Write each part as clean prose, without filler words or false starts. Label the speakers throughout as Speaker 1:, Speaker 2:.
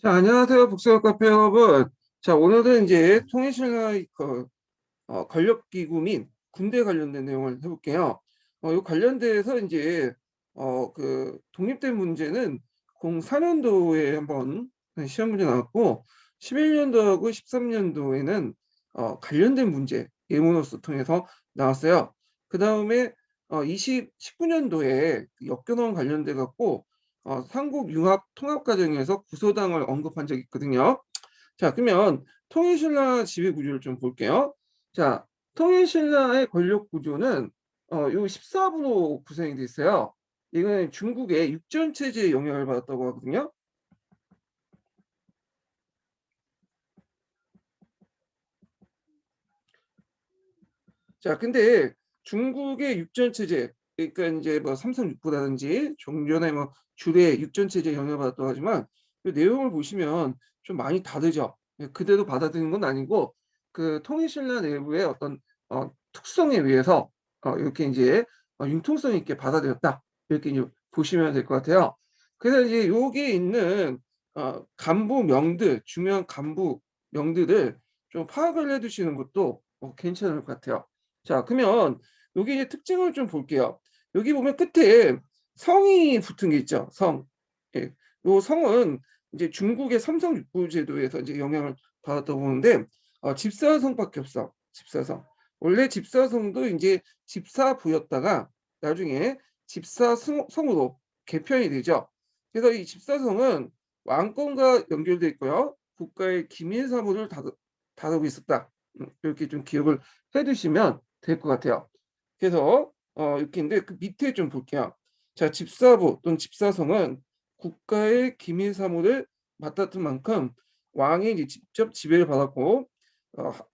Speaker 1: 자, 안녕하세요. 북서역 카페 여러분. 자, 오늘은 이제 통일신라의 권력기구 및 군대 관련된 내용을 해볼게요. 이 관련돼서 이제, 독립된 문제는 04년도에 한번 시험 문제 나왔고, 11년도하고 13년도에는 관련된 문제, 예문으로서 통해서 나왔어요. 그 다음에 19년도에 역겨나온 관련돼 갖고, 삼국융합 통합과정에서 구소당을 언급한 적이 있거든요. 자, 그러면 통일신라 지배 구조를 좀 볼게요. 자, 통일신라의 권력 구조는 요 14부로 구성이 돼 있어요. 이거는 중국의 육전 체제의 영향을 받았다고 하거든요. 자, 근데 중국의 육전 체제, 그러니까 이제 뭐 삼성육부라든지 종전의 뭐 주례 육전 체제에 영향을 받았다고 하지만 그 내용을 보시면 좀 많이 다르죠. 예, 그대로 받아들이는 건 아니고 그 통일신라 내부의 어떤 특성에 의해서 이렇게 이제 융통성 있게 받아들였다. 이렇게 이제 보시면 될 것 같아요. 그래서 이제 여기 있는 간부 명들, 중요한 간부 명들을 좀 파악을 해두시는 것도 괜찮을 것 같아요. 자, 그러면 여기 이제 특징을 좀 볼게요. 여기 보면 끝에 성이 붙은 게 있죠. 성. 예. 요 성은 이제 중국의 삼성 육부 제도에서 이제 영향을 받았다고 보는데 집사성밖에 없어. 집사성. 원래 집사성도 이제 집사부였다가 나중에 집사성으로 개편이 되죠. 그래서 이 집사성은 왕권과 연결돼 있고요. 국가의 기밀 사무를 다루고 있었다. 이렇게 좀 기억을 해두시면 될 것 같아요. 그래서 이렇게 있는데 그 밑에 좀 볼게요. 자, 집사부 또는 집사성은 국가의 기밀 사무를 맡았던 만큼 왕이 이제 직접 지배를 받았고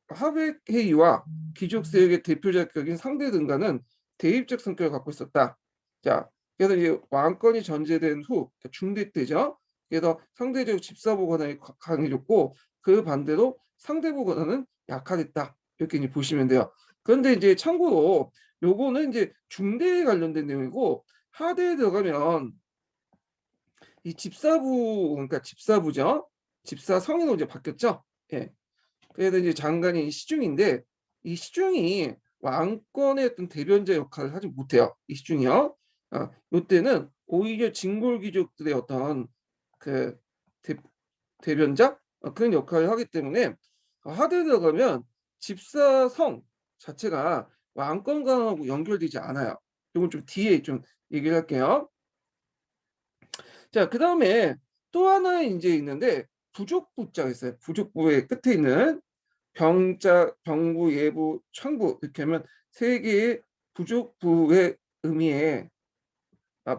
Speaker 1: 하백 회의와 귀족 세력의 대표적인 상대 등과는 대립적 성격을 갖고 있었다. 자, 그래서 이제 왕권이 전제된 후 그러니까 중대 때죠. 그래서 상대적으로 집사부 권한이 강해졌고 그 반대로 상대부 권한은 약화됐다. 이렇게 이제 보시면 돼요. 그런데 이제 참고로 요거는 이제 중대에 관련된 내용이고 하대에 들어가면 이 집사부 그러니까 집사부죠. 집사성으로 이제 바뀌었죠. 예. 그래서 이제 장관이 시중인데 이 시중이 왕권의 어떤 대변자 역할을 하지 못해요. 이 시중이요. 이때는 오히려 진골 귀족들의 어떤 그 대, 대변자 그런 역할을 하기 때문에 하대에 들어가면 집사성 자체가 왕권과하고 연결되지 않아요. 이건 좀 뒤에 좀 얘기를 할게요. 자, 그 다음에 또 하나 이제 있는데 부족부자가 있어요. 부족부의 끝에 있는 병자, 병부, 예부, 청부 이렇게 하면 세 개의 부족부의 의미에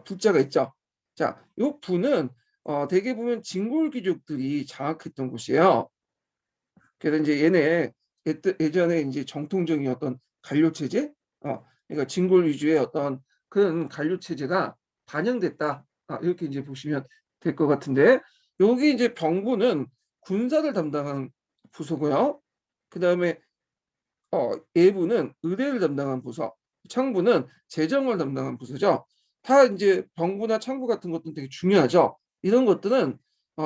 Speaker 1: 부자가 있죠. 자, 요 부는 대개 보면 진골 귀족들이 장악했던 곳이에요. 그래서 이제 얘네 예전에 이제 정통적인 어떤 관료 체제, 그러니까 진골 위주의 어떤 그런 관료 체제가 반영됐다. 이렇게 이제 보시면 될 것 같은데 여기 이제 병부는 군사를 담당하는 부서고요. 그 다음에 예부는 의뢰를 담당한 부서, 창부는 재정을 담당한 부서죠. 다 이제 병부나 창부 같은 것들은 되게 중요하죠. 이런 것들은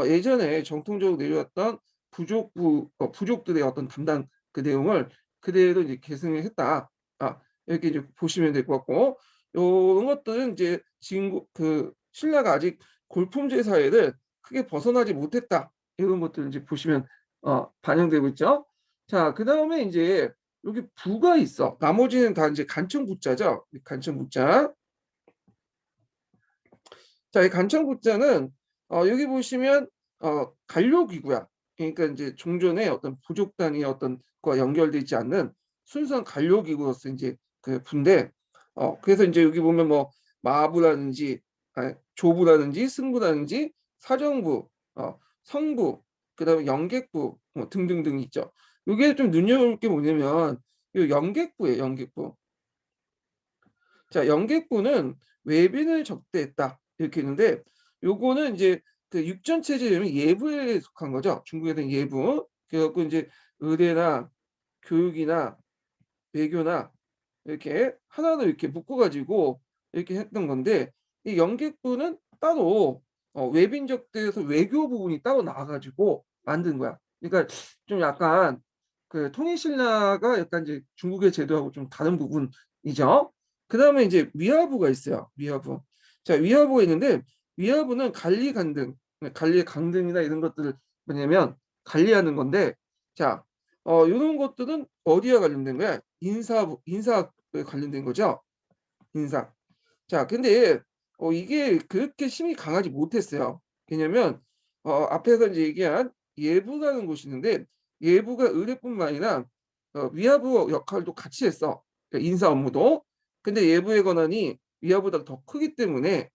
Speaker 1: 예전에 정통적으로 내려왔던 부족들의 어떤 담당 그 내용을 그대로 이제 계승을 했다. 이렇게 이제 보시면 될 것 같고, 이런 것들은 이제 지금 그 신라가 아직 골품제 사회를 크게 벗어나지 못했다. 이런 것들을 이제 보시면 반영되고 있죠. 자, 그 다음에 이제 여기 부가 있어. 나머지는 다 이제 간청부자죠. 간청부자. 자, 이 간청부자는 여기 보시면 관료기구야. 그러니까 이제 종전에 어떤 부족단위 어떤 과 연결되지 않는 순수한 관료기구로서 이제 그 부인데 그래서 이제 여기 보면 뭐 마부라든지 조부라든지 승부라든지 사정부, 성부, 그다음에 영객부 뭐 등등등 있죠. 이게 좀 눈여볼 게 뭐냐면 이 영객부예요, 영객부. 자, 영객부는 외빈을 적대했다 이렇게 있는데 요거는 이제 그 육전 체제면 예부에 속한 거죠. 중국에서는 예부. 그래갖고 이제 의대나 교육이나 외교나 이렇게 하나로 이렇게 묶어가지고 이렇게 했던 건데 이 영객부는 따로 외빈적대에서 외교 부분이 따로 나와 가지고 만든 거야. 그러니까 좀 약간 그 통일신라가 약간 이제 중국의 제도하고 좀 다른 부분이죠. 그다음에 이제 위화부가 있어요. 위화부. 자, 위화부가 있는데 위화부는 관리 간등, 관리의 강등이나 이런 것들을 뭐냐면 관리하는 건데, 자, 이런 것들은 어디와 관련된 거야? 인사에 관련된 거죠. 인사. 자, 근데 이게 그렇게 힘이 강하지 못했어요. 왜냐면 앞에서 이제 얘기한 예부라는 곳이 있는데 예부가 의뢰뿐만 아니라 위화부 역할도 같이 했어. 그러니까 인사 업무도. 근데 예부의 권한이 위화보다 더 크기 때문에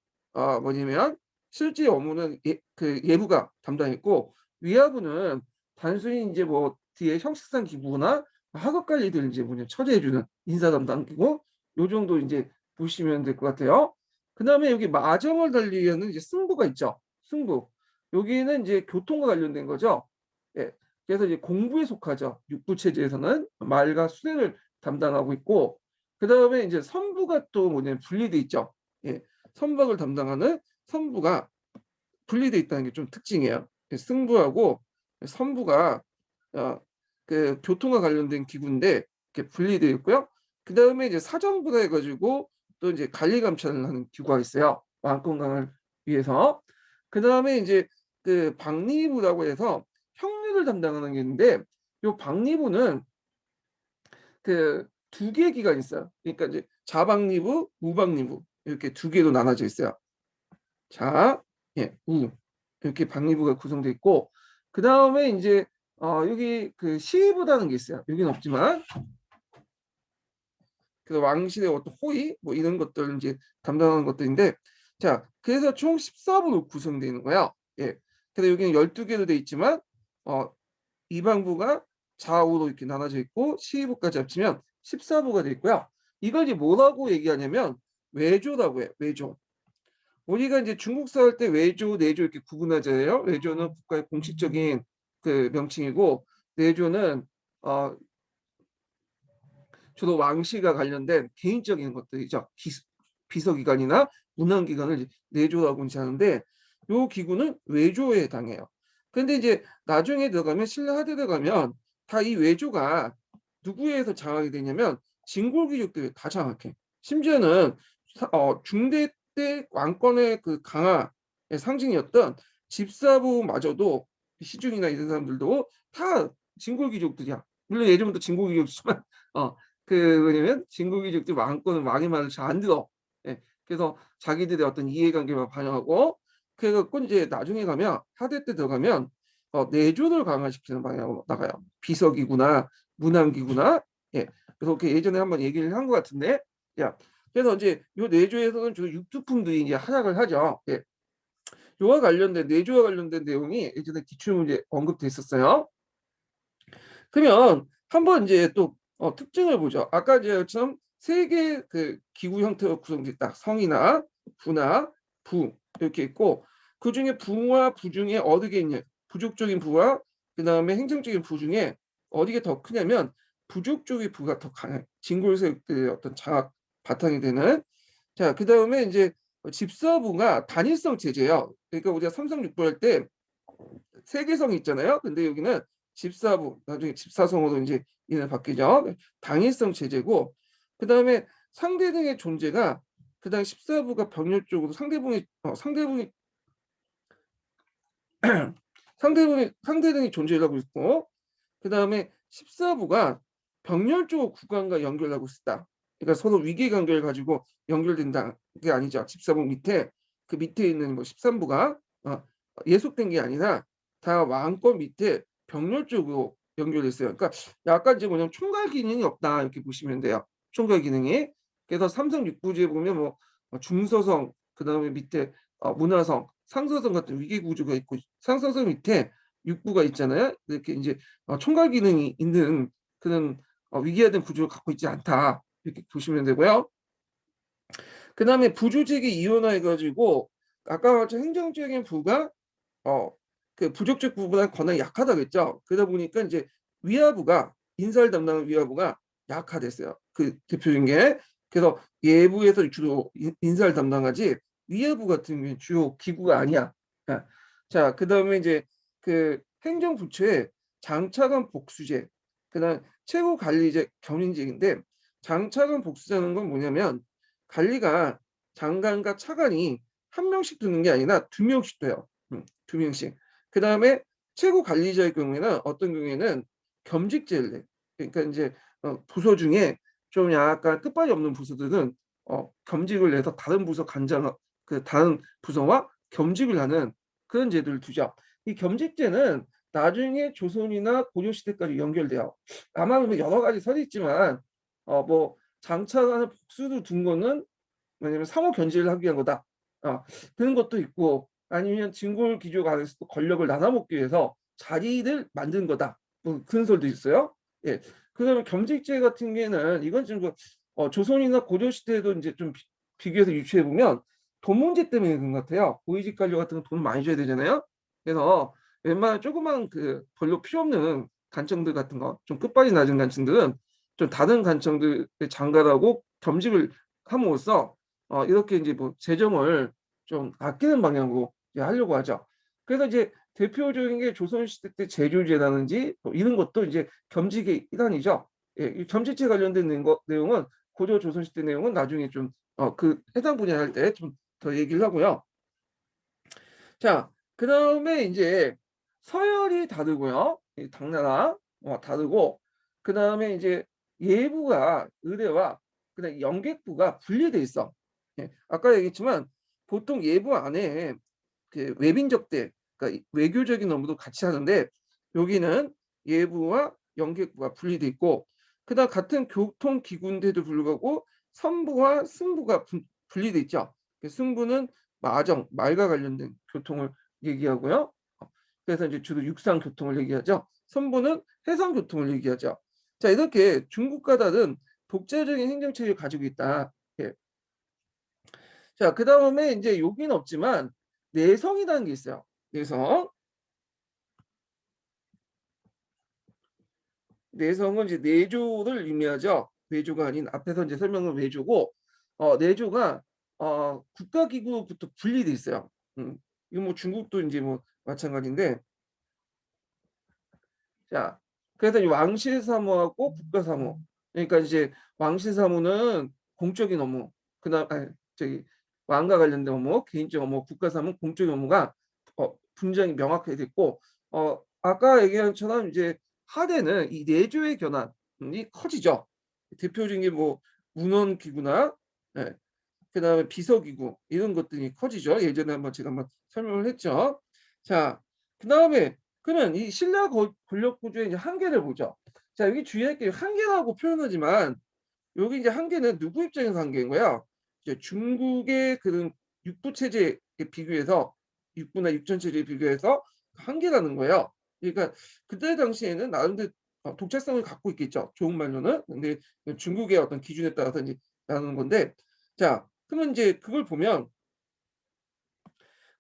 Speaker 1: 뭐냐면 실제 업무는 그 예부가 담당했고 위화부는 단순히 이제 뭐 뒤에 형식상 기부나 학업 관리들 이제 뭐냐 처리해주는 인사 담당이고 요 정도 이제 보시면 될 것 같아요. 그다음에 여기 마정을 달리하는 이제 승부가 있죠. 승부. 여기는 이제 교통과 관련된 거죠. 예. 그래서 이제 공부에 속하죠. 육부 체제에서는 말과 수행을 담당하고 있고, 그다음에 이제 선부가 또 뭐냐면 분리돼 있죠. 예. 선박을 담당하는 선부가 분리돼 있다는 게 좀 특징이에요. 승부하고 선부가 어, 그 교통과 관련된 기구인데 이렇게 분리되어 있고요. 그 다음에 이제 사정부라 해가지고 또 이제 관리 감찰을 하는 기구가 있어요. 마음 건강을 위해서. 그 다음에 이제 그 박리부라고 해서 형리를 담당하는 게 있는데 요 박리부는 그 두 개의 기관이 있어요. 그러니까 이제 자박리부, 우박리부 이렇게 두 개로 나눠져 있어요. 자, 예, 이렇게 박리부가 구성되어 있고 그 다음에 이제 여기 그 시위부라는 게 있어요. 여기는 없지만 그래서 왕실의 어떤 호의 뭐 이런 것들 이제 담당하는 것들인데 자, 그래서 총 14부로 구성되어 있는 거예요. 예. 그래서 여기는 12개로 되어 있지만 어, 이방부가 좌우로 이렇게 나눠져 있고 시위부까지 합치면 14부가 되어 있고요. 이걸 이제 뭐라고 얘기하냐면 외조라고 해요. 외조. 우리가 이제 중국사 할 때 외조, 내조 이렇게 구분하잖아요. 외조는 국가의 공식적인 그 명칭이고 내조는 주로 왕실과 관련된 개인적인 것들이죠. 비서기관이나 문안기관을 내조라고 이제 하는데 요 기구는 외조에 해당해요. 근데 이제 나중에 들어가면 신라 하대 들어가면 다 이 외조가 누구에 서 장악이 되냐면 진골귀족들이 다 장악해. 심지어는 중대 때 왕권의 그 강화의 상징이었던 집사부마저도 시중이나 이런 사람들도 다 진골귀족들이야. 물론 예전부터 진골귀족이지만 어, 뭐냐면 진국이족들 왕권은 왕의 말을 잘 안 들어. 예, 그래서 자기들의 어떤 이해관계만 반영하고 그래갖고 이제 나중에 가면 하대 때 들어가면 내조를 강화시키는 방향으로 나가요. 비서기구나 문안기구나. 예, 그래서 그 예전에 한번 얘기를 한 것 같은데, 야, 그래서 이제 요 내조에서는 주로 육두품들이 이제 활약을 하죠. 예, 요와 관련된 내조와 관련된 내용이 예전에 기출문제 언급돼 있었어요. 그러면 한번 이제 또 특징을 보죠. 아까 이제처럼 세 개 그 기구 형태로 구성됐다. 성이나 부나 부 이렇게 있고 그 중에 부와 부 중에 어느 게 있냐? 부족적인 부와 그 다음에 행정적인 부 중에 어디가 더 크냐면 부족 쪽의 부가 더 강해. 진골세력들의 어떤 장악 바탕이 되는. 자, 그 다음에 이제 집사부가 단일성 체제예요. 그러니까 우리가 삼성육부 할 때 세계성이 있잖아요. 근데 여기는 집사부, 나중에 집사성으로 이제 이름을 바뀌죠. 당일성 체제고, 그 다음에 상대 등의 존재가, 그 다음에 14부가 병렬적으로 상대 등의 존재를 하고 있고, 그 다음에 14부가 병렬적으로 구간과 연결하고 있다. 그러니까 서로 위계관계를 가지고 연결된다. 게 아니죠. 14부 밑에, 그 밑에 있는 뭐 13부가 예속된 게 아니라 다 왕권 밑에 병렬적으로 연결됐어요. 그러니까 약간 이제 뭐냐면 총괄 기능이 없다 이렇게 보시면 돼요. 총괄 기능이. 그래서 삼성 육부지에 보면 뭐 중서성, 그다음에 밑에 문화성, 상서성 같은 위계 구조가 있고 상서성 밑에 육부가 있잖아요. 이렇게 이제 총괄 기능이 있는 그런 위계화된 구조를 갖고 있지 않다 이렇게 보시면 되고요. 그 다음에 부조직이 이원화해가지고 아까 말한 행정적인 부가 어, 그 부족적 부분한 권한이 약하다 그랬죠. 그러다 보니까 이제 위화부가 인사를 담당하는 위화부가 약화됐어요. 그 대표적인 게 그래서 예부에서 주로 인사를 담당하지 위화부 같은 경우는 주요 기구가 아니야. 아, 자, 그다음에 이제 그 행정부처의 장차관 복수제, 그다음 최고 관리제 겸임제인데 장차관 복수제는 건 뭐냐면 관리가 장관과 차관이 한 명씩 두는 게 아니라 두 명씩 둬요. 두 명씩. 그다음에 최고 관리자의 경우에는 어떤 경우에는 겸직제를 내. 그러니까 이제 부서 중에 좀 약간 끝발이 없는 부서들은 겸직을 내서 다른 부서 관장 그 다른 부서와 겸직을 하는 그런 제도를 두죠. 이 겸직제는 나중에 조선이나 고려 시대까지 연결돼요. 아마 여러 가지 설이 있지만 뭐 장차관을 복수로 둔 거는 왜냐면 상호 견제를 하기 위한 거다. 그런 것도 있고 아니면 진골 귀족 안에서 또 권력을 나눠먹기 위해서 자리를 만든 거다. 뭐 그런 설도 있어요. 예. 그다음에 겸직제 같은 경우에는 이건 지금 조선이나 고려 시대에도 이제 좀 비교해서 유추해 보면 돈 문제 때문에 그런 것 같아요. 고위직 관료 같은 건 돈 많이 줘야 되잖아요. 그래서 웬만한 조그만 그 별로 필요 없는 관청들 같은 거, 좀 끝발이 낮은 관청들은 좀 다른 관청들에 장관하고 겸직을 함으로써 이렇게 이제 뭐 재정을 좀 아끼는 방향으로 이제 하려고 하죠. 그래서 이제 대표적인 게 조선시대 때 제주제라든지 뭐 이런 것도 이제 겸직의 일환이죠. 예, 이 겸직제 관련된 내용은 고려 조선시대 내용은 나중에 좀 그 해당 분야 할 때 좀 더 얘기를 하고요. 자, 그 다음에 이제 서열이 다르고요. 이 당나라 다르고 그 다음에 이제 예부가 의대와 그다음 영객부가 분리돼 있어. 예, 아까 얘기했지만 보통 예부 안에 그 외빈적대, 그러니까 외교적인 업무도 같이 하는데 여기는 예부와 영객부가 분리돼 있고 그다음 같은 교통기구인데도 불구하고 선부와 승부가 분리돼 있죠. 승부는 마정, 말과 관련된 교통을 얘기하고요. 그래서 이제 주로 육상 교통을 얘기하죠. 선부는 해상 교통을 얘기하죠. 자, 이렇게 중국과 다른 독자적인 행정체를 가지고 있다. 예. 자, 그 다음에 이제 여기는 없지만 내성이라는 게 있어요. 내성. 내성은 이제 내조를 의미하죠. 외조가 아닌 앞에서 이제 설명은 외조고, 내조가 국가기구부터 분리돼 있어요. 이거 뭐 중국도 이제 뭐 마찬가지인데, 자, 그래서 이 왕실사무하고 국가사무. 그러니까 이제 왕실사무는 공적인 업무, 그다음 저기 왕과 관련된 업무, 개인적 업무, 국가사무, 공적인 업무가 분쟁이 명확하게 됐고, 아까 얘기한 것처럼 이제 하대는 이 내조의 견환이 커지죠. 대표적인 게 뭐 문헌기구나, 예, 그다음에 비서기구 이런 것들이 커지죠. 예전에 한번 제가 한번 설명을 했죠. 자, 그다음에 그는 이 신라 권력 구조의 이제 한계를 보죠. 자, 여기 주의할 게 한계라고 표현하지만 여기 이제 한계는 누구 입장에서 한계인 거야? 이제 중국의 그런 육부 체제에 비교해서 육부나 육전 체제에 비교해서 한계라는 거예요. 그러니까 그때 당시에는 나름대로 독자성을 갖고 있겠죠. 좋은 말로는. 근데 중국의 어떤 기준에 따라서 이제 나누는 건데, 자, 그러면 이제 그걸 보면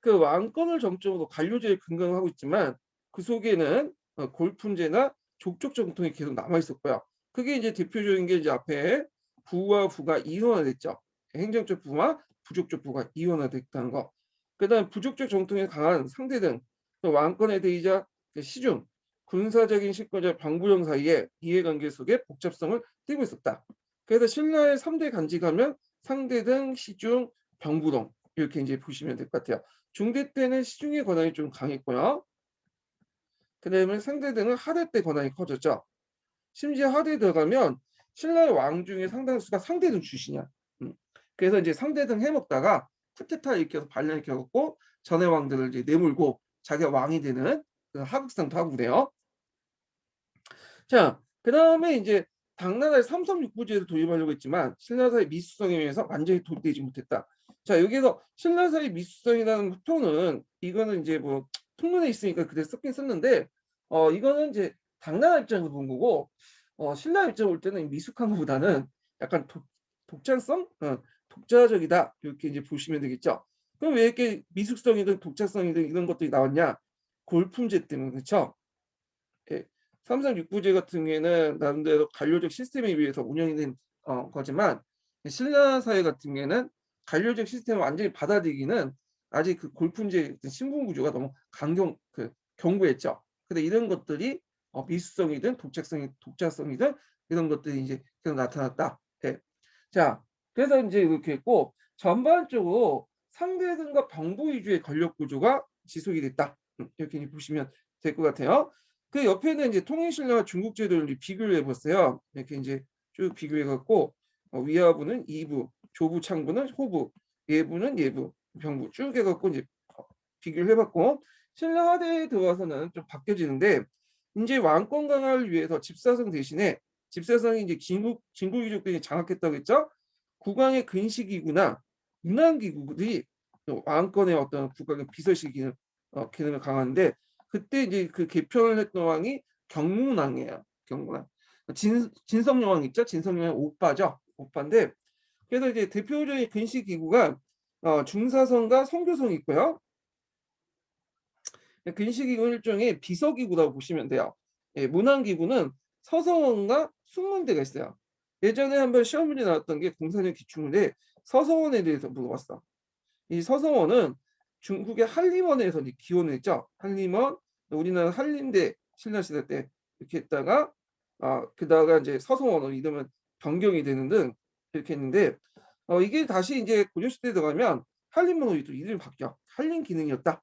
Speaker 1: 그 왕권을 정적으로 관료제에 근거하고 있지만 그 속에는 골품제나 족족 정통이 계속 남아 있었고요. 그게 이제 대표적인 게 이제 앞에 부와 부가 이원화됐죠. 행정적 부와 부족적 부가 이원화됐다는 거. 그다음 부족적 정통에 강한 상대등, 또 왕권의 대의자 시중, 군사적인 실권자 방부령 사이에 이해관계 속에 복잡성을 띠고 있었다. 그래서 신라의 3대 간직하면 상대등, 시중, 병부동 이렇게 이제 보시면 될 것 같아요. 중대 때는 시중의 권한이 좀 강했고요. 그다음에 상대 등은 하대 때 권한이 커졌죠. 심지어 하대에 들어가면 신라의 왕 중에 상당수가 상대등 출신이야. 그래서 이제 상대등 해먹다가 쿠데타 일으켜서 반란 일으켜갖고 전의 왕들을 이제 내몰고 자기가 왕이 되는 그 하극상도 하고 그래요. 자, 그 다음에 이제 당나라의 삼성육부제를 도입하려고 했지만 신라사의 미수성에 의해서 완전히 도입되지 못했다. 자, 여기서 신라사의 미수성이라는 표현은 이거는 이제 뭐 통론에 있으니까 그대 썼긴 썼는데 이거는 이제 당나라 입장에서 본 거고 신라 입장으로 볼 때는 미숙한 것보다는 약간 독자성, 독자적이다 이렇게 이제 보시면 되겠죠. 그럼 왜 이렇게 미숙성이든 독자성이든 이런 것들이 나왔냐? 골품제 때문에 그렇죠. 예, 삼성육부제 같은 경우에는 나름대로 관료적 시스템에 의해서 운영이 된 거지만 신라 사회 같은 경우에는 관료적 시스템을 완전히 받아들이기는 아직 그 골프제 신분 구조가 너무 견고했죠. 근데 이런 것들이 미수성이든 독자성이든 이런 것들이 이제 계속 나타났다. 네. 자, 그래서 이제 이렇게 했고 전반적으로 상대등과 병부 위주의 권력 구조가 지속이 됐다. 이렇게 보시면 될 것 같아요. 그 옆에는 이제 통일신라와 중국 제도를 비교를 해봤어요. 이렇게 이제 쭉 비교해갖고 위하부는 이부, 조부 창부는 호부, 예부는 예부, 병부 쭉 해갖고 이제 비교를 해봤고 신라 하대에 들어와서는 좀 바뀌어지는데 이제 왕권 강화를 위해서 집사성 대신에 집사성이 이제 진국이족들이 장악했다고 했죠. 국왕의 근시기구나 문안기구들이 왕권의 어떤 국왕의 비서실 기능을 강화하는데 그때 이제 그 개편을 했던 왕이 경문왕이에요. 경문왕. 진성여왕 있죠? 진성여왕 오빠죠. 오빠인데 그래서 이제 대표적인 근시기구가 중사성과 성교성이 있고요. 근시기구는 일종의 비서기구라고 보시면 돼요. 예, 문안기구는 서서원과 숙문대가 있어요. 예전에 한번 시험 문제 나왔던 게 공사년 기출문제 서서원에 대해서 물어봤어. 이 서서원은 중국의 한림원에서 기원을 했죠. 한림원, 우리나라 한림대 신라시대 때 이렇게 했다가 그다가 이제 서서원으로 이름은 변경이 되는 등 이렇게 했는데 이게 다시 이제 고려시대에 들어가면 한림원으로 이름이 바뀌어. 한림 기능이었다.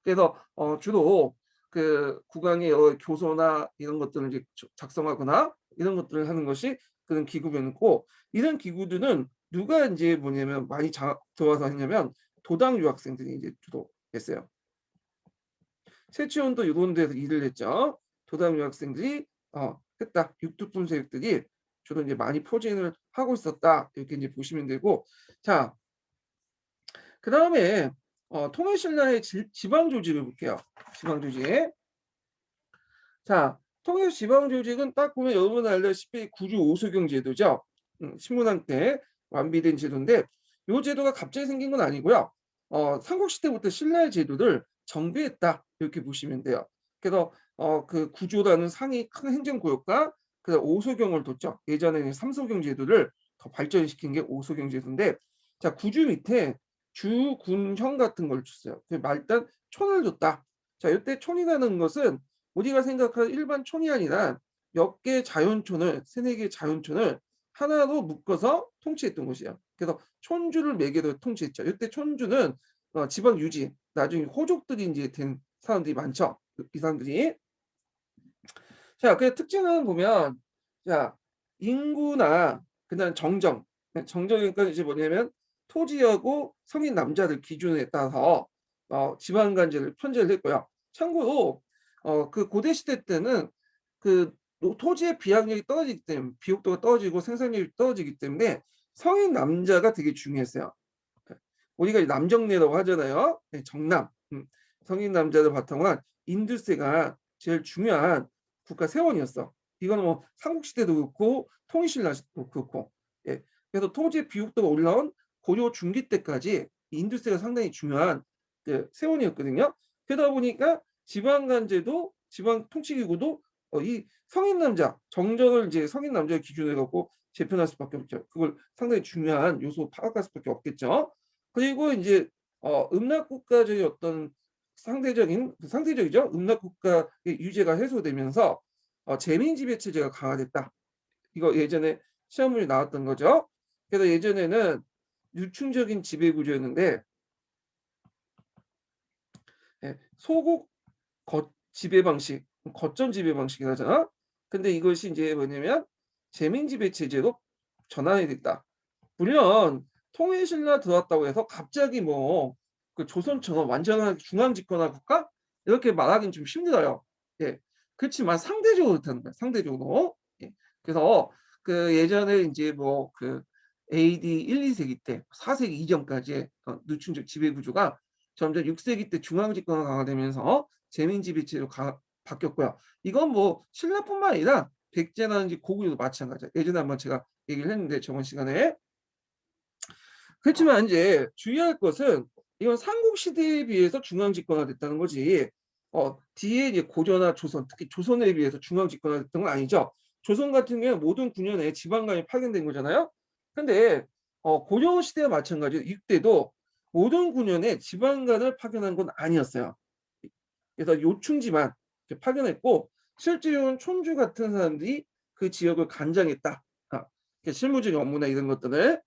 Speaker 1: 그래서 주로 그 국왕의 여러 교서나 이런 것들을 이제 작성하거나 이런 것들을 하는 것이 그런 기구였고 이런 기구들은 누가 이제 뭐냐면 많이 들어와서 했냐면 도당 유학생들이 이제 주로 했어요. 세치원도 이런 데서 일을 했죠. 도당 유학생들이 했다. 육두품 세력들이 주로 이제 많이 포진을 하고 있었다. 이렇게 이제 보시면 되고 자, 그 다음에 통일신라의 지방 조직을 볼게요. 지방 조직. 자, 통일 지방 조직은 딱 보면 여러분 알다시피 구주 오수경 제도죠. 신문왕 때 완비된 제도인데 이 제도가 갑자기 생긴 건 아니고요. 삼국시대부터 신라의 제도를 정비했다 이렇게 보시면 돼요. 그래서 그 구조라는 상이 큰 행정구역과 그 오소경을 뒀죠. 예전에는 삼소경 제도를 더 발전시킨 게 오소경 제도인데 자 구주 밑에 주군형 같은 걸 줬어요. 일단 촌을 줬다. 자 이때 촌이라는 것은 우리가 생각하는 일반 촌이 아니라 몇 개의 자연촌을 세네 개의 자연촌을 하나로 묶어서 통치했던 것이에요. 그래서 촌주를 매개로 통치했죠. 이때 촌주는 지방 유지, 나중에 호족들이 이제 된 사람들이 많죠. 이 사람들이. 자, 그 특징은 보면 자 인구나 그다음 정정, 정정이니까 이제 뭐냐면 토지하고 성인 남자들 기준에 따라서 지방 간제를 편제를 했고요. 참고로 그 고대 시대 때는 그 토지의 비학력이 떨어지기 때문에 비옥도가 떨어지고 생산력이 떨어지기 때문에 성인 남자가 되게 중요했어요. 우리가 남정네라고 하잖아요. 네, 정남. 성인 남자들 바탕으로 한 인두세가 제일 중요한 국가 세원이었어. 이거는 뭐 삼국시대도 그렇고 통일신라도 그렇고. 예. 그래서 토지의 비옥도가 올라온 고려 중기 때까지 인두세가 상당히 중요한 그 세원이었거든요. 그러다 보니까 지방간제도 지방 통치기구도 이 성인 남자 정정을 이제 성인 남자를 기준으로 해갖고 재편할 수밖에 없죠. 그걸 상당히 중요한 요소 파악할 수밖에 없겠죠. 그리고 이제 음락국가적인 어떤 상대적이죠. 음락국가의 유죄가 해소되면서 재민지배 체제가 강화됐다. 이거 예전에 시험문이 나왔던 거죠. 그래서 예전에는 유충적인 지배 구조였는데 소국 지배 방식, 거점 지배 방식이라잖아. 근데 이것이 이제 뭐냐면 재민 지배 체제로 전환이 됐다. 물론 통일신라 들어왔다고 해서 갑자기 뭐 그 조선처럼 완전한 중앙 집권화 국가 이렇게 말하기는 좀 힘들어요. 예. 그렇지만 상대적으로 그렇다는 거예요. 상대적으로. 예. 그래서 그 예전에 이제 뭐 그 AD 1, 2세기 때 4세기 이전까지의 누충적 지배 구조가 점점 6세기 때 중앙 집권화 강화되면서 재민 지배 체제로 바뀌었고요. 이건 뭐 신라뿐만 아니라 백제라든지 고구려도 마찬가지예요. 예전에 한번 제가 얘기를 했는데 저번 시간에 그렇지만 이제 주의할 것은 이건 삼국시대에 비해서 중앙집권화됐다는 거지. 뒤에 이제 고려나 조선, 특히 조선에 비해서 중앙집권화됐던 건 아니죠. 조선 같은 경우는 모든 9년에 지방간이 파견된 거잖아요. 근데 고려 시대와 마찬가지로 이때도 모든 군현에 지방관을 파견한 건 아니었어요. 그래서 요충지만 이렇게 파견했고 실제로는 촌주 같은 사람들이 그 지역을 관장했다. 실무적인 업무나 이런 것들을.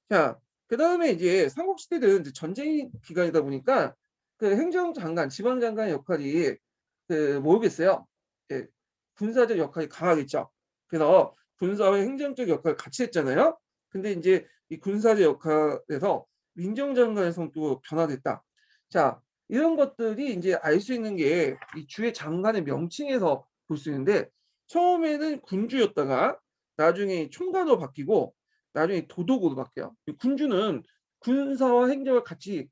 Speaker 1: 자, 그다음에 이제 삼국시대는 이제 전쟁 기간이다 보니까 그 행정장관, 지방장관의 역할이 뭐겠어요? 예, 군사적 역할이 강하겠죠. 그래서 군사와 행정적 역할을 같이 했잖아요. 근데 이제 이 군사적 역할에서 민정장관의 성격으로 변화됐다. 자, 이런 것들이 이제 알 수 있는 게 이 주의 장관의 명칭에서 볼 수 있는데 처음에는 군주였다가 나중에 총괄로 바뀌고 나중에 도독으로 바뀌어요. 군주는 군사와 행정을 같이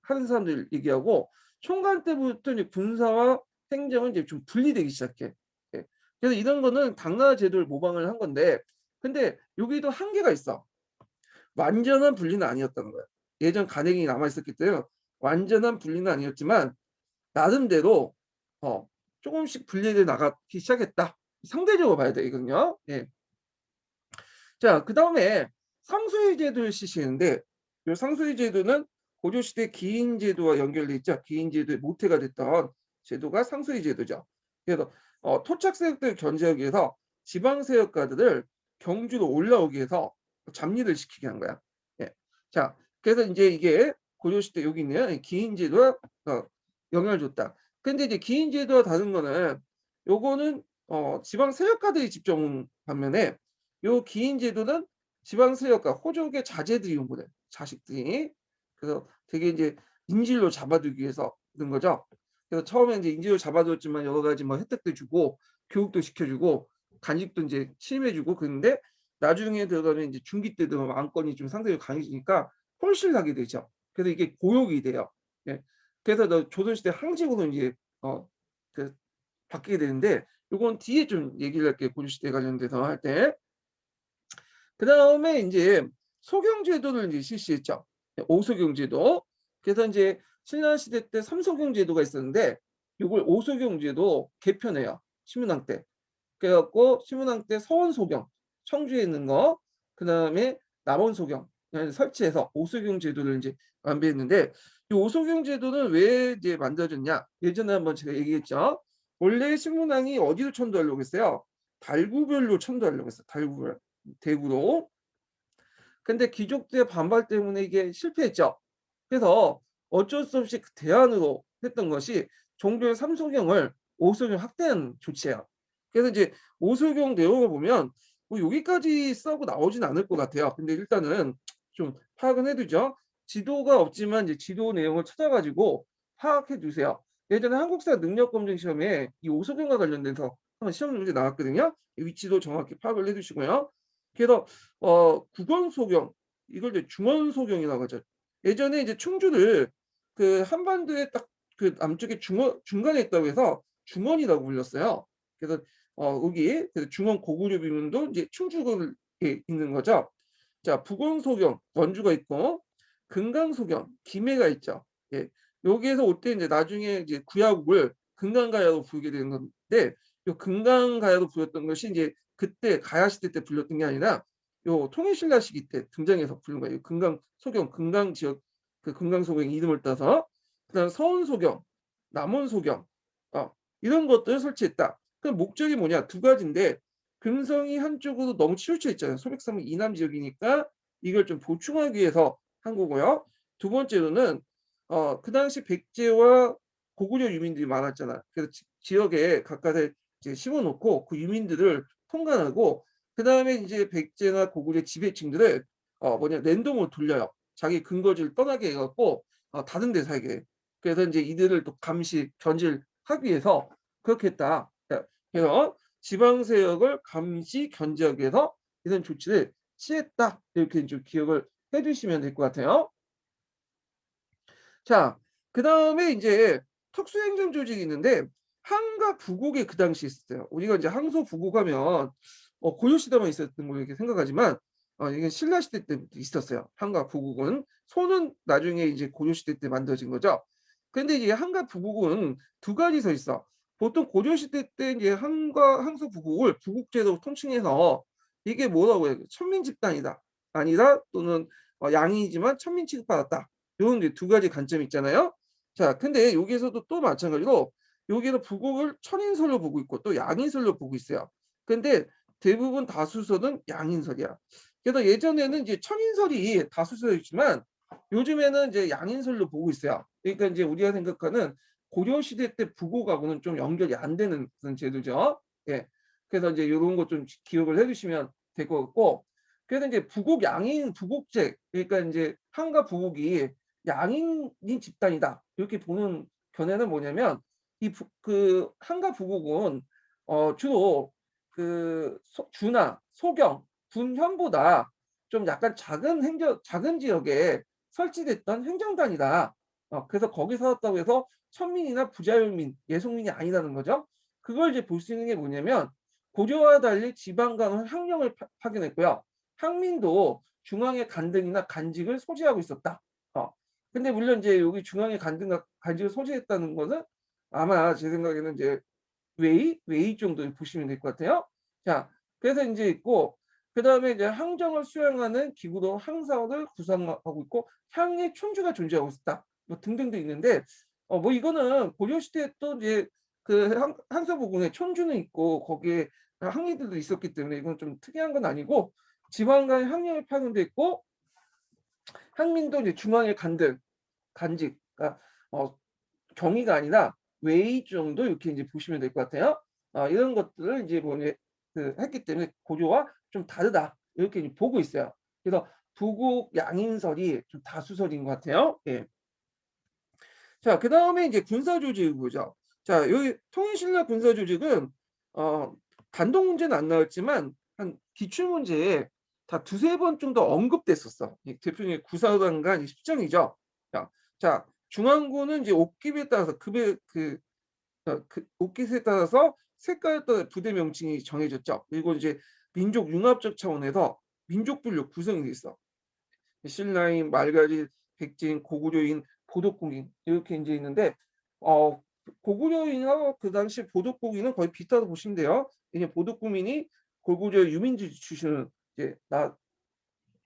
Speaker 1: 하는 사람들 얘기하고 총관 때부터 이제 군사와 행정은 이제 좀 분리되기 시작해. 예. 그래서 이런 거는 당나라 제도를 모방을 한 건데 근데 여기도 한계가 있어. 완전한 분리는 아니었다는 거야. 예전 관행이 남아있었기 때문에 완전한 분리는 아니었지만 나름대로 조금씩 분리돼 나가기 시작했다. 상대적으로 봐야 돼 이거는요. 예. 자, 그다음에 상수의 제도를 시시했는데 이 상수의 제도는 고려시대 기인 제도와 연결돼 있죠. 기인 제도의 모태가 됐던 제도가 상수의 제도죠. 그래서 토착 세력들을 견제하기 위해서 지방 세력가들을 경주로 올라오기 위해서 잡리를 시키게 한 거야. 예. 자, 그래서 이제 이게 고려시대 여기 있네요. 기인 제도와 영향을 줬다. 근데 이제 기인 제도와 다른 거는 요거는 지방 세력가들이 직접 온 반면에 요 기인 제도는 지방 세력가 호족의 자제들이 온 거래. 자식들이. 그래서 되게 이제 인질로 잡아두기 위해서 그런 거죠. 그래서 처음에 이제 인질로 잡아뒀지만 여러 가지 뭐 혜택도 주고 교육도 시켜주고 간직도 이제 침해주고 그런데 나중에 들어가면 이제 중기 때 들어가면 안건이 좀 상당히 강해지니까 홀씨를 하게 되죠. 그래서 이게 고용이 돼요. 예. 그래서 조선시대 항직으로 이제 그 바뀌게 되는데 요건 뒤에 좀 얘기를 할게요. 고려시대 관련돼서 할 때. 그다음에 이제 소경제도를 이제 실시했죠. 오소경제도. 그래서 이제 신라시대 때 삼소경제도가 있었는데 이걸 오소경제도 개편해요. 신문왕 때. 그래갖고 신문왕 때 서원소경 청주에 있는 거, 그다음에 남원소경 설치해서 오소경제도를 이제 완비했는데 이 오소경제도는 왜 이제 만들어졌냐? 예전에 한번 제가 얘기했죠. 원래 신문왕이 어디로 천도하려고 했어요? 달구별로 천도하려고 했어요. 달구별. 대구로. 근데 귀족들의 반발 때문에 이게 실패했죠. 그래서 어쩔 수 없이 그 대안으로 했던 것이 종교의 삼소경을 오소경 확대한 조치예요. 그래서 이제 오소경 내용을 보면 뭐 여기까지 써고 나오진 않을 것 같아요. 근데 일단은 좀 파악은 해두죠. 지도가 없지만 이제 지도 내용을 찾아가지고 파악해 두세요. 예전에 한국사 능력검증 시험에 이 오소경과 관련돼서 한번 시험 문제 나왔거든요. 위치도 정확히 파악을 해두시고요. 그래서 국원소경 이걸 이제 중원소경이라고 하죠. 예전에 이제 충주를 그 한반도에 딱 그 남쪽에 중간에 있다고 해서 중원이라고 불렸어요. 그래서 여기 그래서 중원 고구려 비문도 이제 충주에 있는 거죠. 자, 북원소경 원주가 있고 금강소경 김해가 있죠. 예. 여기에서 올 때 이제 나중에 이제 구야국을 금강가야로 부르게 되는 건데 요 금강가야로 불렸던 것이 이제 그때 가야 시대 때 불렸던 게 아니라 요 통일신라 시기 때 등장해서 부른 거예요. 금강 소경, 금강 지역 그 금강 소경 이름을 따서 그다음 서원 소경, 남원 소경 이런 것들을 설치했다. 그 목적이 뭐냐? 두 가지인데 금성이 한쪽으로 너무 치우쳐 있잖아요. 소백섬 이남 지역이니까 이걸 좀 보충하기 위해서 한 거고요. 두 번째로는 그 당시 백제와 고구려 유민들이 많았잖아. 그래서 지역에 각각에 이제 심어놓고 그 유민들을 통관하고 그 다음에 이제 백제나 고구려 지배층들을 랜덤으로 돌려요. 자기 근거지를 떠나게 해갖고 다른 데 살게. 그래서 이제 이들을 또 감시 견제하기 위해서 그렇게 했다. 그래서 지방 세력을 감시 견제하기 위해서 이런 조치를 취했다. 이렇게 좀 기억을 해주시면 될 것 같아요. 자, 그 다음에 이제 특수행정 조직이 있는데 항과 부국이 그 당시 있었어요. 우리가 이제 항소 부국하면 고려 시대만 있었던 걸로 이렇게 생각하지만 이게 신라 시대 때부터 있었어요. 항과 부국은 소는 나중에 이제 고려 시대 때 만들어진 거죠. 근데 이제 항과 부국은 두 가지 서 있어. 보통 고려 시대 때 이제 항과 항소 부국을 부국제로 통칭해서 이게 뭐라고 해요? 천민 집단이다. 아니다 또는 양이지만 천민 취급받았다. 요런 이제 두 가지 관점이 있잖아요. 자 근데 여기에서도 또 마찬가지로 여기는 부곡을 천인설로 보고 있고 또 양인설로 보고 있어요. 근데 대부분 다수설은 양인설이야. 그래서 예전에는 이제 천인설이 다수설이지만 요즘에는 이제 양인설로 보고 있어요. 그러니까 이제 우리가 생각하는 고려 시대 때 부곡하고는 좀 연결이 안 되는 그런 제도죠. 예. 그래서 이제 요런 것 좀 기억을 해 주시면 될 것 같고 그래서 이제 부곡 양인 부곡제 그러니까 인제 한과 부곡이 양인이 집단이다. 이렇게 보는 견해는 뭐냐면 이 그 한과 부곡은 주로 그 주나 소경, 분현보다 좀 약간 작은 지역에 설치됐던 행정단이다. 그래서 거기 살았다고 해서 천민이나 부자율민, 예속민이 아니라는 거죠. 그걸 이제 볼 수 있는 게 뭐냐면 고려와 달리 지방 간은 항령을 파견했고요. 항민도 중앙의 간등이나 간직을 소지하고 있었다. 근데 물론 이제 여기 중앙의 간등과 간직을 소지했다는 것은 아마 제 생각에는 이제 웨이 정도 보시면 될 것 같아요. 자, 그래서 인제 있고 그다음에 이제 항정을 수행하는 기구로 항사를 구성하고 있고 향의 촌주가 존재하고 있었다. 뭐 등등도 있는데 뭐 이거는 고려 시대에 또 이제 그 항서 부근에 촌주는 있고 거기에 항리들도 있었기 때문에 이건 좀 특이한 건 아니고 지방 간의 항력이 파견돼 있고 항민도 이제 중앙의 간직 그러니까 경위가 아니라 웨이 정도 이렇게 이제 보시면 될 것 같아요. 이런 것들을 이제 뭐 이제 했기 때문에 고려와 좀 다르다. 이렇게 이제 보고 있어요. 그래서 부국 양인설이 좀 다수설인 것 같아요. 예. 자, 그다음에 이제 군사 조직을 보죠. 자, 여기 통일신라 군사 조직은 어 단독 문제는 안 나왔지만 한 기출 문제에 다 두세 번 정도 언급됐었어. 이 대표적인 구사단과 십정이죠. 자, 중앙군은 이제 옥깁에 따라서 급의 옥깃에 따라서 색깔에 따라 부대 명칭이 정해졌죠. 그리고 이제 민족 융합적 차원에서 민족분류 구성이 돼 있어. 신라인, 말가리, 백진, 고구려인, 보독공인 이렇게 이제 있는데 고구려인하고 그 당시 보독공인은 거의 비슷하다고 보시면 돼요. 이게 보독공인이 고구려 유민지 출신을 이제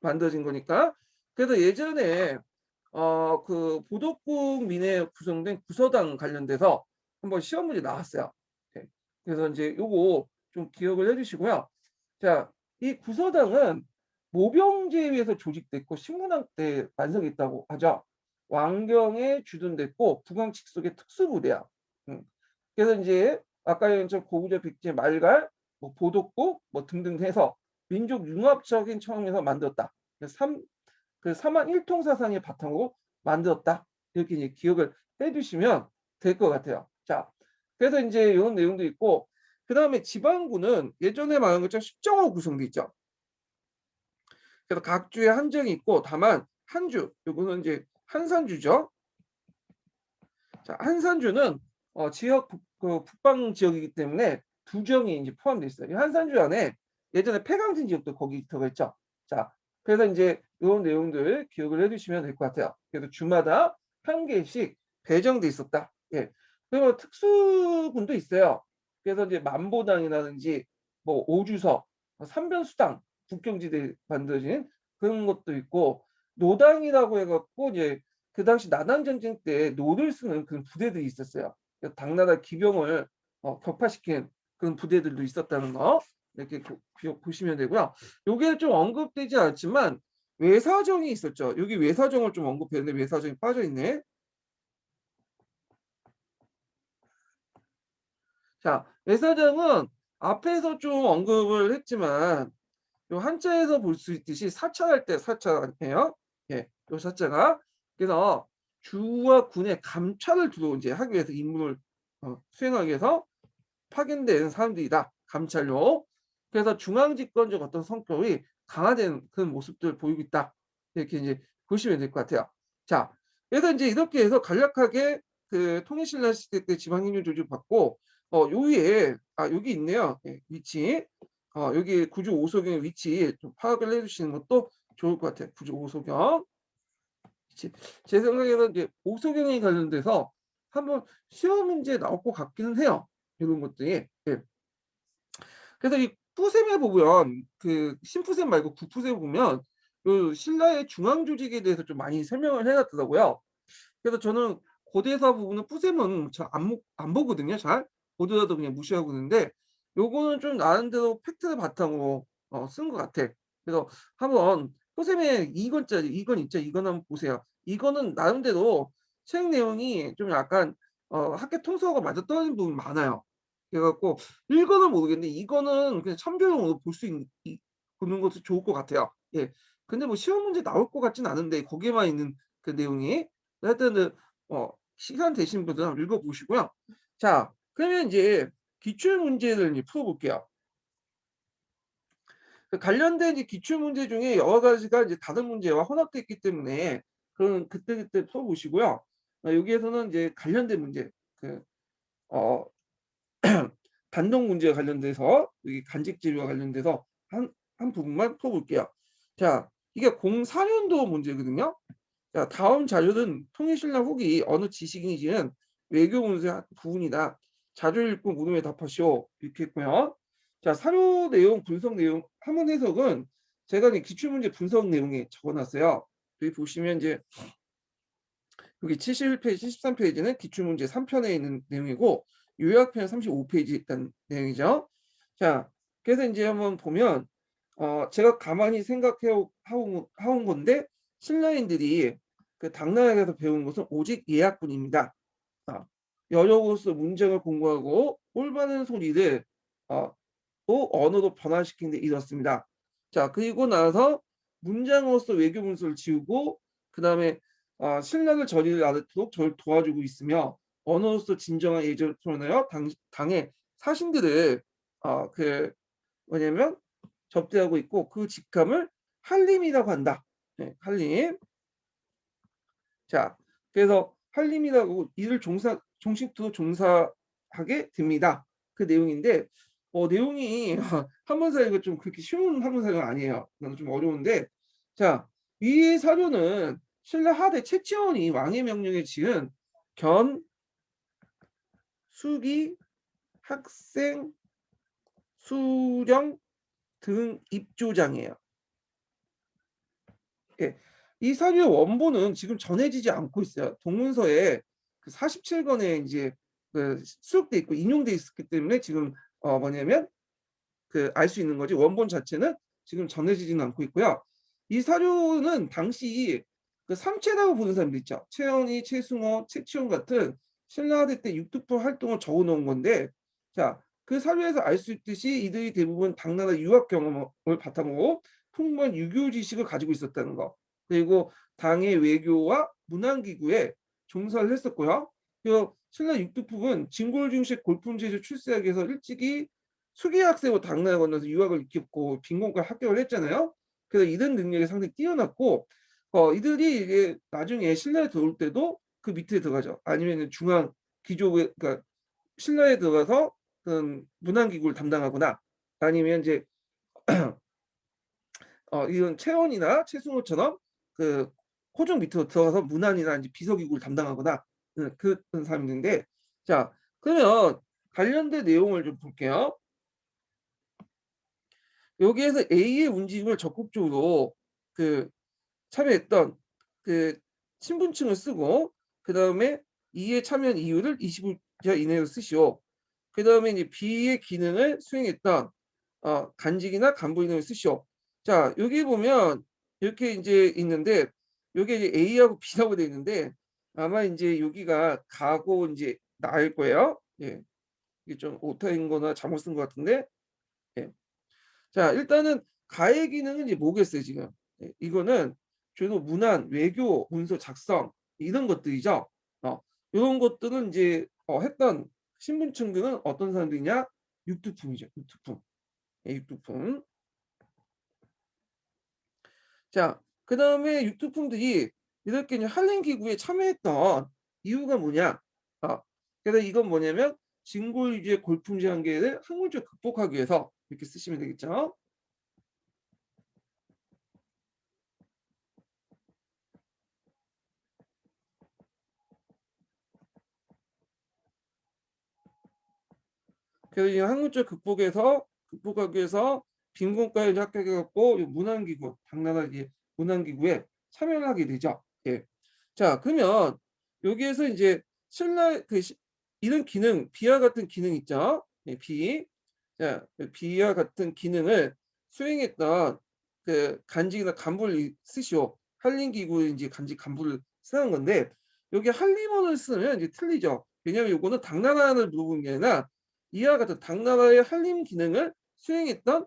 Speaker 1: 만들어진 거니까. 그래서 예전에 그 보독국민에 구성된 구서당 관련돼서 한번 시험 문제 나왔어요. 네. 그래서 이제 요거 좀 기억을 해 주시고요. 자, 이 구서당은 모병제에 의해서 조직됐고 신문왕 때 완성했다고 하죠. 왕경에 주둔됐고 북왕 직속의 특수부대야. 그래서 이제 아까 얘기한 고구려 백제 말갈 뭐 보독국 뭐 등등 해서 민족 융합적인 차원에서 만들었다. 그 삼한 일통사상의 바탕으로 만들었다. 이렇게 이제 기억을 해 주시면 될 것 같아요. 자, 그래서 이제 이런 내용도 있고 그다음에 지방구는 예전에 말한 것처럼 십정으로 구성돼 있죠. 그래서 각 주에 한정이 있고 다만 한주 요거는 이제 한산주죠. 자, 한산주는 지역 북방 지역이기 때문에 두 정이 이제 포함되어 있어요. 이 한산주 안에 예전에 폐강진 지역도 거기 들어가 있죠. 자, 그래서 이제 이런 내용들 기억을 해두시면 될 것 같아요. 그래서 주마다 한 개씩 배정돼 있었다. 예. 그리고 특수군도 있어요. 그래서 이제 만보당이라든지 뭐 오주서, 삼변수당, 국경지대 만들어진 그런 것도 있고 노당이라고 해갖고 이제 그 당시 나난 전쟁 때 노를 쓰는 그런 부대들이 있었어요. 당나라 기병을 격파시킨 그런 부대들도 있었다는 거 이렇게 보시면 되고요. 요게 좀 언급되지 않지만 외사정이 있었죠. 여기 외사정을 좀 언급했는데 외사정이 빠져 있네. 자, 외사정은 앞에서 좀 언급을 했지만 요 한자에서 볼 수 있듯이 사찰할 때 사찰이에요. 예, 요 사자가 그래서 주와 군의 감찰을 주로 이제 하기 위해서 임무를 수행하기 위해서 파견된 사람들이다. 감찰로. 그래서 중앙 집권적 어떤 성격이 강화된 그런 모습들을 보이고 있다. 이렇게 이제 보시면 될 것 같아요. 자, 그래서 이제 이렇게 해서 간략하게 그 통일신라 시대 때 지방행정 조직을 받고 요 위에 여기 있네요. 예, 위치. 여기 구조 오소경의 위치 좀 파악을 해 주시는 것도 좋을 것 같아요. 구조 오소경. 제 생각에는 이제 오소경에 관련돼서 한번 시험 문제에 나올 것 같기는 해요. 이런 것들이. 예. 그래서 이 푸셈에 보면 그 신푸셈 말고 구푸셈 보면 그 신라의 중앙 조직에 대해서 좀 많이 설명을 해 놨더라고요. 그래서 저는 고대사 부분은 뿌셈은 잘 안 보거든요 잘. 보더라도 그냥 무시하고 있는데 요거는 좀 나름대로 팩트를 바탕으로 쓴 것 같아. 그래서 한번 뿌셈의 2 권짜리 2권 있죠. 이건 한번 보세요. 이거는 나름대로 책 내용이 좀 약간 학교 통수하고 맞아떨어진 부분이 많아요. 그래 갖고 1 권은 모르겠는데 2 권은 그냥 참고용으로 볼 수 보는 것도 좋을 것 같아요. 예. 근데 뭐 시험 문제 나올 것 같진 않은데 거기에만 있는 그 내용이. 하여튼은 시간 되신 분들은 한번 읽어 보시고요. 자 그러면 인제 기출 문제를 인제 풀어 볼게요. 그 관련된 이제 기출 문제 중에 여러 가지가 이제 다른 문제와 혼합돼 있기 때문에 그건 그때그때 풀어 보시고요. 여기에서는 이제 관련된 문제 그 어 단독 문제와 관련돼서 여기 간직 지류와 관련돼서 한 부분만 풀어 볼게요. 자 이게 04 년도 문제거든요. 자 다음 자료는 통일신라 후기 어느 지식인이 지은 외교 문서의 한 부분이다. 자료 읽고 물음에 답하시오. 이렇게 했고요. 자 사료 내용, 분석 내용, 한문 해석은 제가 이제 기출문제 분석 내용에 적어 놨어요. 여기 보시면 이제 여기 71 페이지, 73 페이지는 기출문제 3 편에 있는 내용이고 요약편 35 페이지에 있던 내용이죠. 자 그래서 인제 한번 보면 제가 가만히 생각해 온 건데 신라인들이 그 당나라에서 배운 것은 오직 예학뿐입니다. 아 여러로서 문장을 공부하고 올바른 소리를 어 또 언어로 변화시키는 데 이뤘습니다. 자 그리고 나서 문장으로서 외교 문서를 지우고 그다음에 신라를 저리를 않도록 저를 도와주고 있으며 언어로서 진정한 예절을 표현하여 당의 사신들을 그 뭐냐면 접대하고 있고 그 직함을 한림이라고 한다. 네 한림. 자 그래서 한림이라고 이를 종식토록 종사하게 됩니다. 그 내용인데 내용이 한문사회가 좀 그렇게 쉬운 한문사회가 아니에요. 나는 좀 어려운데 자 이 사료는 신라 하대 최치원이 왕의 명령에 지은 견, 수기, 학생, 수령 등 입조장이에요. 예. 이 사료의 원본은 지금 전해지지 않고 있어요. 동문서에 그 47 권에 인제 그 수록돼 있고 인용돼 있었기 때문에 지금 뭐냐면 그 알 수 있는 거지 원본 자체는 지금 전해지지는 않고 있고요. 이 사료는 당시 그 삼체라고 부르는 사람들 있죠. 최현희, 최승호, 최치원 같은 신라시대 때 육두포 활동을 적어 놓은 건데 자 그 사료에서 알 수 있듯이 이들이 대부분 당나라 유학 경험을 바탕으로 풍부한 유교 지식을 가지고 있었다는 거. 그리고 당의 외교와 문안기구에 종사를 했었고요. 그리고 신라 육두품은 진골 중식 골품제주 출세하기 위해서 일찍이 수기 학생으로 당나라에 건너서 유학을 익혔고 빈곤과 합격을 했잖아요. 그래서 이런 능력이 상당히 뛰어났고 이들이 이제 나중에 신라에 들어올 때도 그 밑에 들어가죠. 아니면은 중앙 기족에 그러니까 신라에 들어가서 문안기구를 담당하거나 아니면 이제 이런 채원이나 최승호처럼 그 호종 밑으로 들어가서 문안이나 이제 비서기구를 담당하거나 그런 사람들인데 자 그러면 관련된 내용을 좀 볼게요. 여기에서 A의 움직임을 적극적으로 그 참여했던 그 신분층을 쓰고 그다음에 E에 참여한 이유를 20일 이내로 쓰시오. 그다음에 이제 B의 기능을 수행했던 간직이나 간부 이름을 쓰시오. 자 여기 보면 이렇게 인제 있는데 요게 이제 A하고 B라고 돼 있는데 아마 인제 여기가 가고 인제 나일 거예요. 예. 이게 좀 오타인 거나 잘못 쓴 것 같은데 예. 자 일단은 가의 기능은 이제 뭐겠어요 지금. 예 이거는 주로 문안, 외교, 문서 작성 이런 것들이죠. 요런 것들은 인제 했던 신분층들은 어떤 사람들이냐? 육두품이죠, 육두품. 예 육두품. 자 그다음에 육두품들이 이렇게 이제 한림 기구에 참여했던 이유가 뭐냐? 그래서 이건 뭐냐면 진골 위주의 골품제 한계를 학문적으로 극복하기 위해서 이렇게 쓰시면 되겠죠. 그래서 이 학문적 극복하기 위해서 빈곤과에 합격해 갖고 이 문안기구 당나라 이제 문안기구에 참여를 하게 되죠. 예. 자, 그러면 여기에서 이제 신라 이런 기능, 비와 같은 기능 있죠. 예, 비. 자, 비와 같은 기능을 수행했던 그 간직이나 간부를 쓰시오. 한림기구인지 간직 간부를 쓰는 건데 여기 한림원을 쓰면 이제 틀리죠. 왜냐하면 요거는 당나라를 물어본 게 아니라 이와 같은 당나라의 한림 기능을 수행했던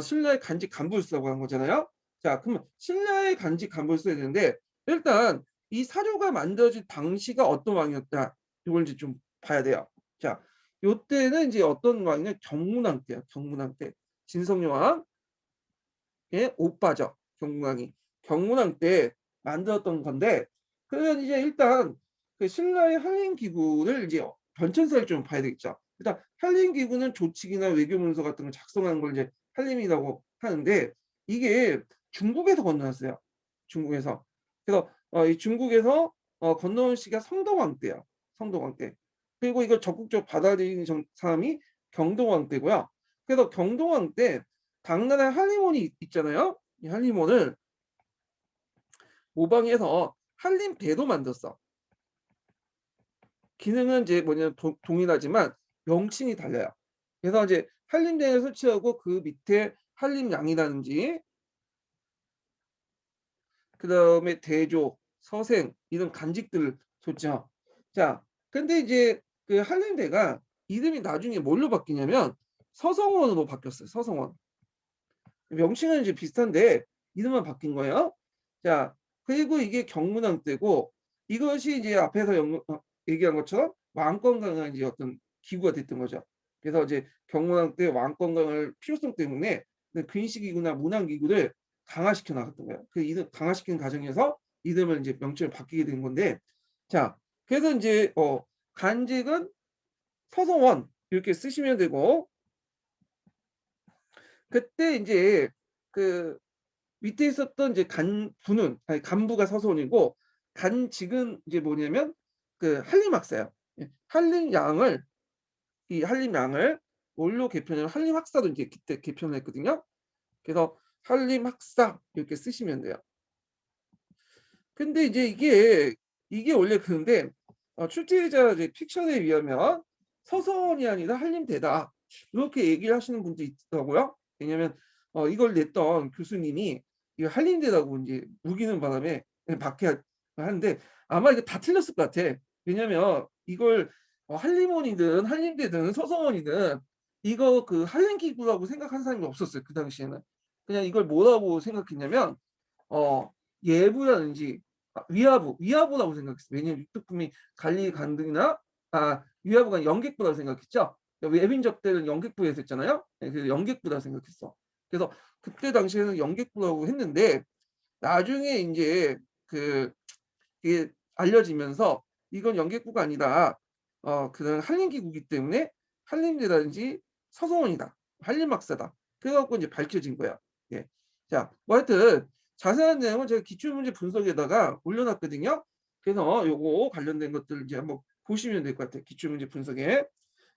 Speaker 1: 신라의 간직 간부를 쓰라고 한 거잖아요. 자, 그러면 신라의 간직 간부를 써야 되는데 일단 이 사료가 만들어진 당시가 어떤 왕이었다. 이걸 이제 좀 봐야 돼요. 자, 요때는 이제 어떤 왕이냐? 경문왕 때요. 경문왕 때. 진성여왕의 오빠죠. 경문왕이. 경문왕 때 만들었던 건데 그러면 이제 일단 그 신라의 한림기구를 이제 변천사를 좀 봐야 되겠죠. 일단 한림기구는 조칙이나 외교문서 같은 걸 작성하는 걸 이제 한림이라고 하는데 이게 중국에서 건너왔어요. 중국에서. 그래서 이 중국에서 건너온 시기가 성덕왕 때요. 성덕왕 때. 그리고 이걸 적극적으로 받아들이는 사람이 경동왕 때고요. 그래서 경동왕 때 당나라의 한림원이 있잖아요. 이 한림원을 모방해서 한림대도 만들었어. 기능은 이제 뭐냐면 동일하지만 명칭이 달라요. 그래서 이제 한림대를 설치하고 그 밑에 한림양이라든지 그 다음에 대조, 서생 이런 간직들을 줬죠. 자, 근데 이제 그 한림대가 이름이 나중에 뭘로 바뀌냐면 서성원으로 바뀌었어요. 서성원. 명칭은 이제 비슷한데 이름만 바뀐 거예요. 자, 그리고 이게 경문왕 때고 이것이 이제 앞에서 얘기한 것처럼 왕권 강화 이제 어떤 기구가 됐던 거죠. 그래서 이제 경문왕 때 왕권 강화를 필요성 때문에 근시기구나 문왕기구를 강화시켜 나갔던 거예요. 그 이름 강화시키는 과정에서 이름을 이제 명칭을 바뀌게 된 건데, 자, 그래서 이제 간직은 서성원 이렇게 쓰시면 되고 그때 이제 그 밑에 있었던 이제 간부는 아니 간부가 서선이고 간직은 이제 뭐냐면 그 한림학사예요. 예, 한림양을 이 한림양을 뭘로 개편하면 한림학사도 이제 그때 개편을 했거든요. 그래서 한림학사 이렇게 쓰시면 돼요. 근데 이제 이게 원래 그런데 출제자 이제 픽션에 의하면 서선이 아니라 한림대다 이렇게 얘기를 하시는 분도 있더라고요. 왜냐하면 이걸 냈던 교수님이 이거 한림대라고 이제 우기는 바람에 박해하는데 아마 이거 다 틀렸을 것 같아. 왜냐하면 이걸 한림원이든 한림대든 서성원이든 이거 그 한림기구라고 생각한 사람이 없었어요. 그 당시에는 그냥 이걸 뭐라고 생각했냐면 예부라든지 위화부라고 생각했어요. 왜냐면 육두품이 관리 간등이나 위화부가 영객부라고 생각했죠. 외빈적 때는 영객부에서 했잖아요. 네, 그래서 영객부라고 생각했어. 그래서 그때 당시에는 영객부라고 했는데 나중에 이제 이게 알려지면서 이건 영객부가 아니다. 그런 한림기구이기 때문에 한림대라든지 서성원이다. 한림학사다. 그래갖고 이제 밝혀진 거야. 예. 자, 뭐 하여튼 자세한 내용은 제가 기출문제 분석에다가 올려놨거든요. 그래서 요거 관련된 것들 이제 한번 보시면 될 것 같아요. 기출문제 분석에.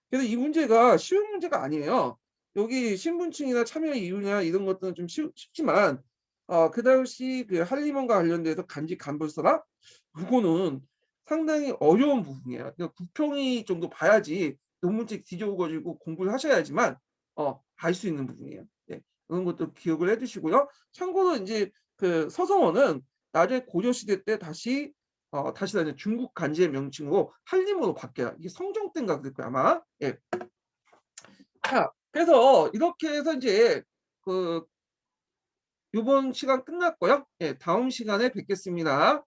Speaker 1: 그래서 이 문제가 쉬운 문제가 아니에요. 여기 신분층이나 참여 이유나 이런 것들은 좀 쉽지만 그 당시 그 한림원과 관련돼서 간직 간부서라 그거는 상당히 어려운 부분이에요. 그러니까 국평이 정도 봐야지 논문책 뒤져가지고 공부를 하셔야지만 알 수 있는 부분이에요. 네, 그런 것도 기억을 해두시고요. 참고로 이제 그 서성어는 나중에 고려 시대 때 다시 중국 간지의 명칭으로 한림으로 바뀌어요. 이게 성종 때인가 그럴 거예요 아마. 예. 자, 그래서 이렇게 해서 이제 그 이번 시간 끝났고요. 예, 다음 시간에 뵙겠습니다.